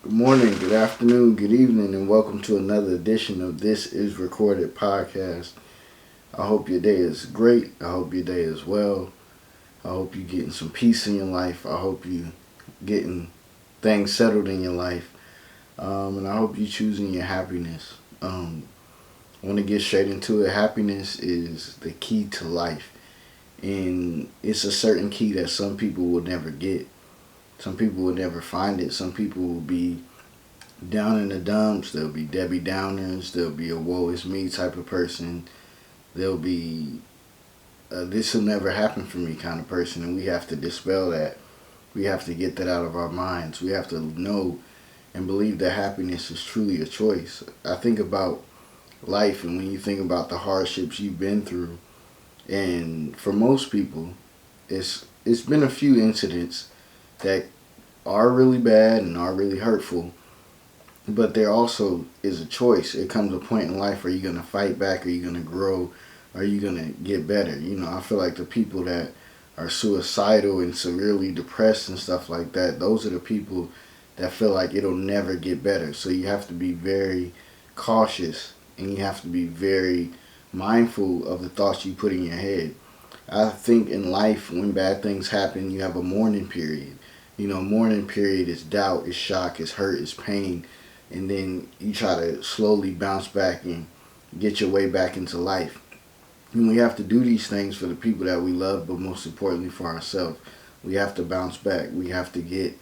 Good morning, good afternoon, good evening, and welcome to another edition of This Is Recorded podcast. I hope your day is great. I hope your day is well. I hope you're getting some peace in your life. I hope you getting things settled in your life. And I hope you're choosing your happiness. I want to get straight into it. Happiness is the key to life. And it's a certain key that some people will never get. Some people will never find it. Some people will be down in the dumps. There'll be Debbie Downers. There'll be a woe is me type of person. There'll be this will never happen for me kind of person. And we have to dispel that. We have to get that out of our minds. We have to know and believe that happiness is truly a choice. I think about life, and when you think about the hardships you've been through, and for most people, it's been a few incidents that are really bad and are really hurtful. But there also is a choice. It comes a point in life, are you going to fight back? Are you going to grow? Are you going to get better? I feel like the people that are suicidal and severely depressed and stuff like that, those are the people that feel like it'll never get better. So you have to be very cautious, and you have to be very mindful of the thoughts you put in your head. I think in life, when bad things happen, you have a mourning period. Mourning period is doubt, is shock, is hurt, is pain, and then you try to slowly bounce back and get your way back into life. And we have to do these things for the people that we love, but most importantly for ourselves. We have to bounce back. We have to get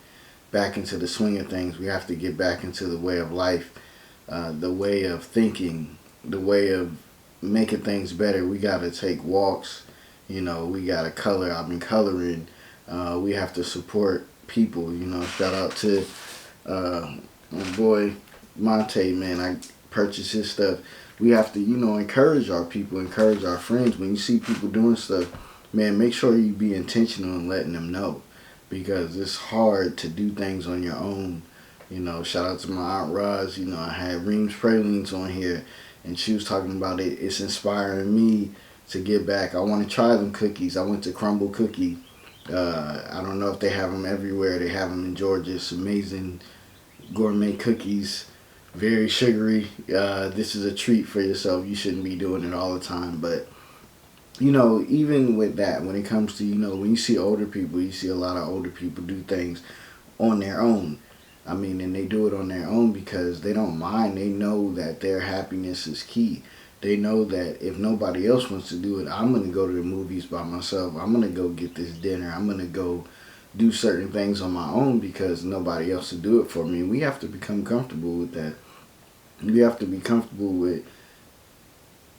back into the swing of things. We have to get back into the way of life, the way of thinking, the way of making things better. We got to take walks. We got to color. I've been coloring. We have to support people. Shout out to my boy Monte, man. I purchased his stuff. We have to, encourage our people, encourage our friends. When you see people doing stuff, man, make sure you be intentional in letting them know, because it's hard to do things on your own. Shout out to my Aunt Roz. I had Reams Pralines on here, and she was talking about it. It's inspiring me to get back. I want to try them cookies. I went to Crumble Cookie. I don't know if they have them everywhere. They have them in Georgia. It's amazing gourmet cookies, very sugary. This is a treat for yourself. You shouldn't be doing it all the time, but even with that, when it comes to when you see older people, you see a lot of older people do things on their own. I mean, and they do it on their own because they don't mind. They know that their happiness is key. They know that if nobody else wants to do it, I'm going to go to the movies by myself. I'm going to go get this dinner. I'm going to go do certain things on my own because nobody else will do it for me. And we have to become comfortable with that. We have to be comfortable with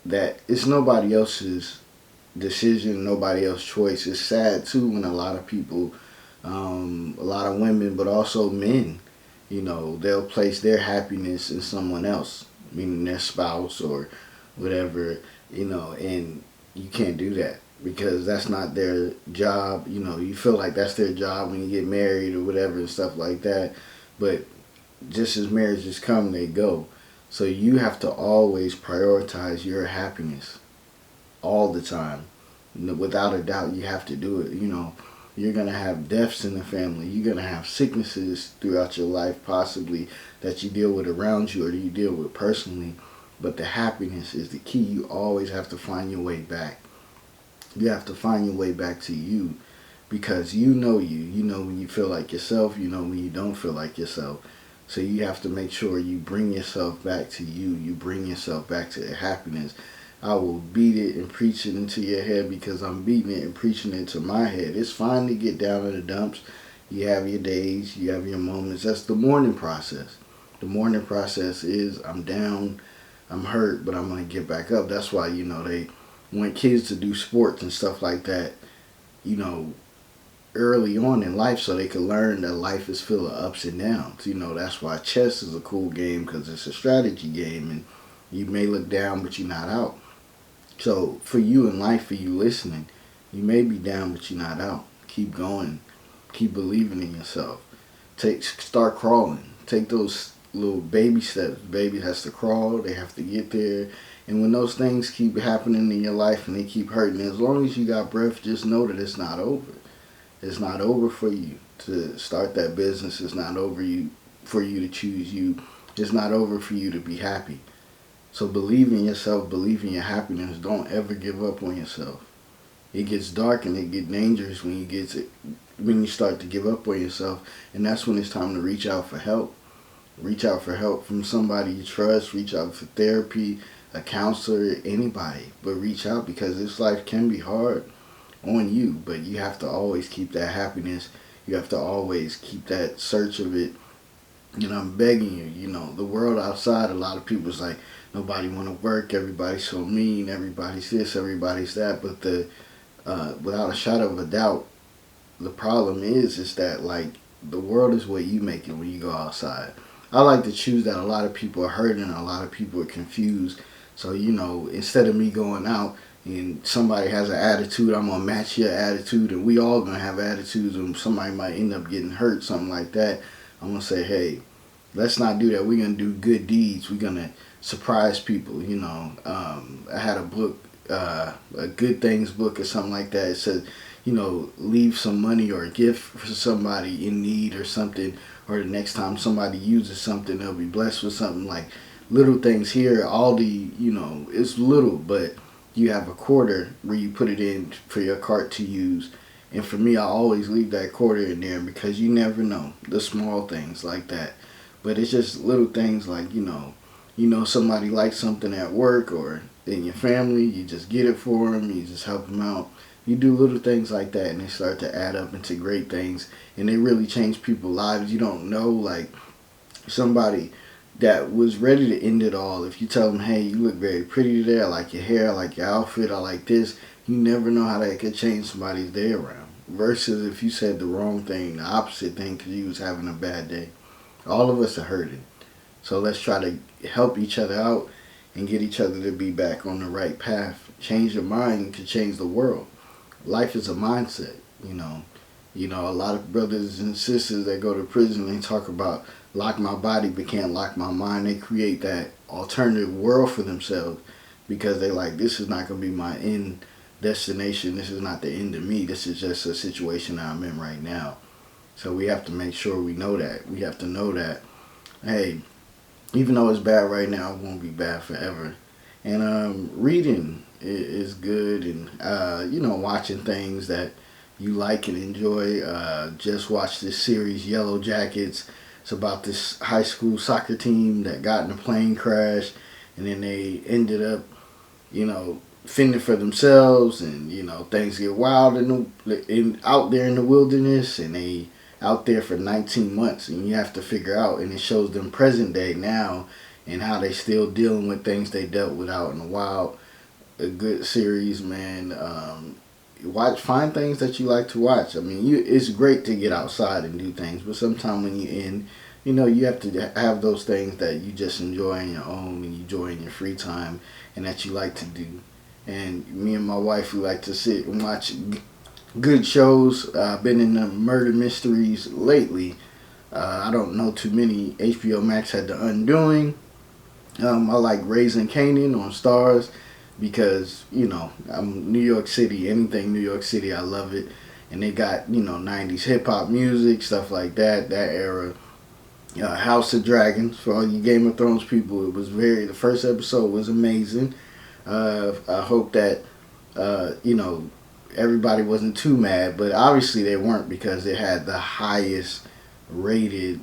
that it's nobody else's decision, nobody else's choice. It's sad too when a lot of people, a lot of women, but also men, they'll place their happiness in someone else, meaning their spouse or whatever, and you can't do that because that's not their job. You feel like that's their job when you get married or whatever and stuff like that. But just as marriages come, they go. So you have to always prioritize your happiness all the time. Without a doubt, you have to do it. You're going to have deaths in the family. You're going to have sicknesses throughout your life, possibly, that you deal with around you or you deal with personally. But the happiness is the key. You always have to find your way back. You have to find your way back to you because you know you. You know when you feel like yourself. You know when you don't feel like yourself. So you have to make sure you bring yourself back to you. You bring yourself back to happiness. I will beat it and preach it into your head because I'm beating it and preaching it to my head. It's fine to get down in the dumps. You have your days. You have your moments. That's the mourning process. The mourning process is I'm down. I'm hurt, but I'm going to get back up. That's why, they want kids to do sports and stuff like that, you know, early on in life so they can learn that life is full of ups and downs. That's why chess is a cool game because it's a strategy game and you may look down, but you're not out. So for you in life, for you listening, you may be down, but you're not out. Keep going. Keep believing in yourself. Start crawling. Take those little baby steps. Baby has to crawl. They have to get there. And when those things keep happening in your life and they keep hurting, as long as you got breath, just know that it's not over. It's not over for you to start that business. It's not over you for you to choose you. It's not over for you to be happy. So believe in yourself, believe in your happiness. Don't ever give up on yourself. It gets dark and it gets dangerous when you start to give up on yourself, and that's when it's time to reach out for help. Reach out for help from somebody you trust. Reach out for therapy, a counselor, anybody. But reach out, because this life can be hard on you, but you have to always keep that happiness. You have to always keep that search of it. I'm begging you, the world outside, a lot of people's like, nobody want to work, everybody's so mean, everybody's this, everybody's that. But without a shadow of a doubt, the problem is that, like, the world is what you make it when you go outside. I like to choose that. A lot of people are hurting, a lot of people are confused. So, instead of me going out and somebody has an attitude, I'm going to match your attitude, and we all going to have attitudes, and somebody might end up getting hurt, something like that. I'm going to say, hey, let's not do that. We're going to do good deeds. We're going to surprise people, I had a book, a good things book or something like that. It said, leave some money or a gift for somebody in need or something, or the next time somebody uses something, they'll be blessed with something. Like, little things here. Aldi, it's little, but you have a quarter where you put it in for your cart to use. And for me, I always leave that quarter in there, because you never know, the small things like that. But it's just little things like, somebody likes something at work or in your family, you just get it for them, you just help them out. You do little things like that, and they start to add up into great things, and they really change people's lives. You don't know, like, somebody that was ready to end it all, if you tell them, hey, you look very pretty today, I like your hair, I like your outfit, I like this, you never know how that could change somebody's day around. Versus if you said the wrong thing, the opposite thing, because you was having a bad day. All of us are hurting. So let's try to help each other out and get each other to be back on the right path. Change your mind to change the world. Life is a mindset, a lot of brothers and sisters that go to prison, they talk about lock my body but can't lock my mind. They create that alternative world for themselves, because they like, this is not going to be my end destination. This is not the end of me. This is just a situation that I'm in right now. So we have to make sure we know that. We have to know that, hey, even though it's bad right now, it won't be bad forever. And reading is good, and watching things that you like and enjoy. Just watched this series, Yellow Jackets. It's about this high school soccer team that got in a plane crash, and then they ended up, fending for themselves, and things get wild out there in the wilderness, and they out there for 19 months, and you have to figure out, and it shows them present day now and how they still dealing with things they dealt with out in the wild. A good series, man. Find things that you like to watch. I mean, it's great to get outside and do things, but sometimes when you're in, you have to have those things that you just enjoy on your own, and you enjoy in your free time, and that you like to do. And me and my wife, we like to sit and watch good shows. I've been in the murder mysteries lately. I don't know too many. HBO Max had The Undoing. I like Raising Kanan on Stars, because I'm New York City. Anything New York City, I love it. And they got 90s hip hop music, stuff like that era. House of Dragons, for all you Game of Thrones people, the first episode was amazing. I hope that everybody wasn't too mad, but obviously they weren't, because it had the highest rated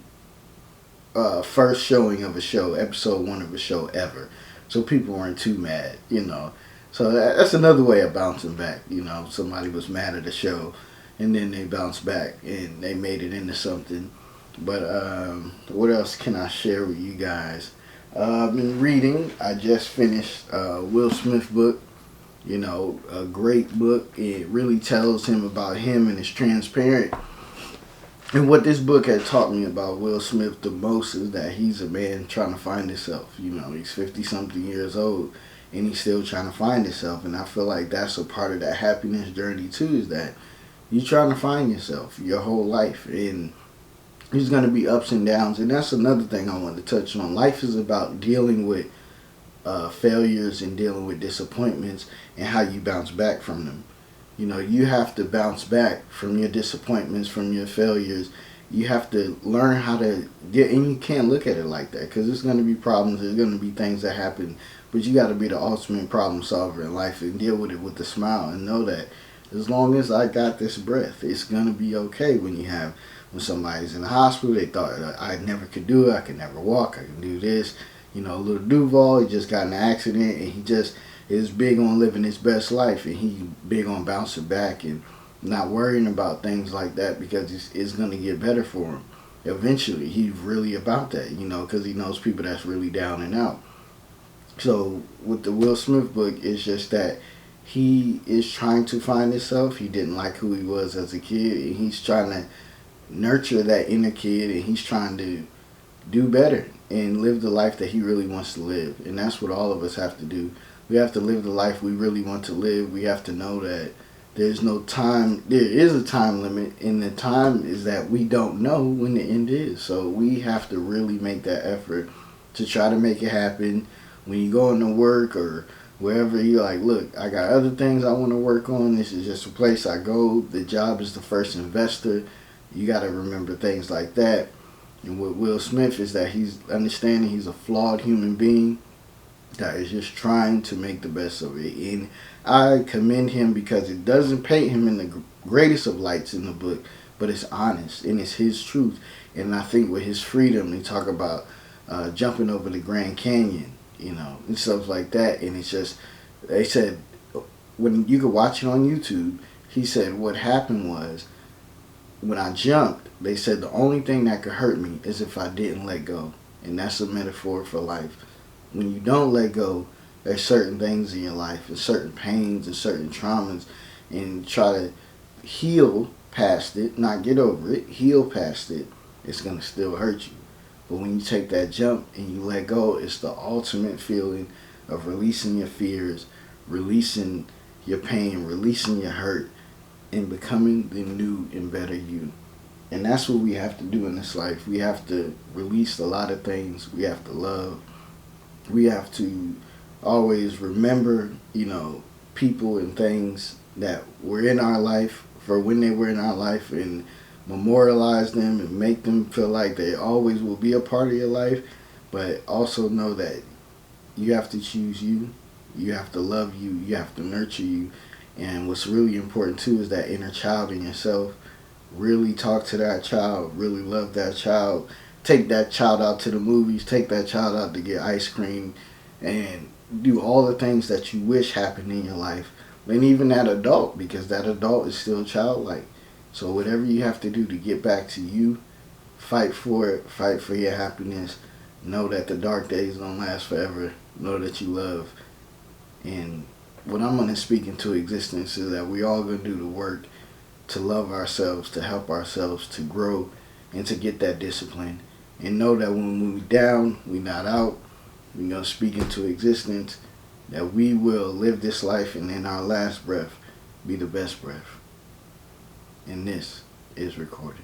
first showing of a show, episode 1 of a show ever. So people weren't too mad, So that's another way of bouncing back. Somebody was mad at the show, and then they bounced back and they made it into something. But what else can I share with you guys? I've been reading. I just finished Will Smith book. A great book. It really tells him about him, and it's transparent. And what this book has taught me about Will Smith the most is that he's a man trying to find himself. He's 50-something years old, and he's still trying to find himself. And I feel like that's a part of that happiness journey too, is that you're trying to find yourself your whole life. And there's going to be ups and downs. And that's another thing I wanted to touch on. Life is about dealing with failures and dealing with disappointments, and how you bounce back from them. You have to bounce back from your disappointments, from your failures, you have to learn how to get, and you can't look at it like that because there's going to be problems, there's going to be things that happen, but you got to be the ultimate problem solver in life and deal with it with a smile and know that as long as I got this breath, it's going to be okay. When somebody's in the hospital, they thought I never could do it, I could never walk, I can do this. Little Duval, he just got in an accident, and he just is big on living his best life, and he big on bouncing back and not worrying about things like that because it's going to get better for him. Eventually, he's really about that, because he knows people that's really down and out. So with the Will Smith book, it's just that he is trying to find himself. He didn't like who he was as a kid, and he's trying to nurture that inner kid, and he's trying to do better and live the life that he really wants to live. And that's what all of us have to do. We have to live the life we really want to live. We have to know that there's no time. There is a time limit, and the time is that we don't know when the end is. So we have to really make that effort to try to make it happen. When you go into work or wherever, you're like, look, I got other things I want to work on. This is just a place I go. The job is the first investor. You got to remember things like that. And with Will Smith is that he's understanding he's a flawed human being that is just trying to make the best of it. And I commend him because it doesn't paint him in the greatest of lights in the book, but it's honest and it's his truth. And I think with his freedom, they talk about jumping over the Grand Canyon, and stuff like that. And it's just, they said, when you could watch it on YouTube, he said what happened was, when I jumped, they said the only thing that could hurt me is if I didn't let go. And that's a metaphor for life. When you don't let go, there's certain things in your life and certain pains and certain traumas, and try to heal past it, not get over it, heal past it, it's going to still hurt you. But when you take that jump and you let go, it's the ultimate feeling of releasing your fears, releasing your pain, releasing your hurt, and becoming the new and better you. And that's what we have to do in this life. We have to release a lot of things. We have to love. We have to always remember, people and things that were in our life for when they were in our life, and memorialize them and make them feel like they always will be a part of your life. But also know that you have to choose you. You have to love you. You have to nurture you. And what's really important too is that inner child in yourself. Really talk to that child. Really love that child. Take that child out to the movies. Take that child out to get ice cream. And do all the things that you wish happened in your life. And even that adult, because that adult is still childlike. So whatever you have to do to get back to you, fight for it. Fight for your happiness. Know that the dark days don't last forever. Know that you love. And what I'm going to speak into existence is that we all going to do the work to love ourselves, to help ourselves, to grow, and to get that discipline. And know that when we're down, we're not out. We're going to speak into existence that we will live this life, and in our last breath be the best breath. And this is recorded.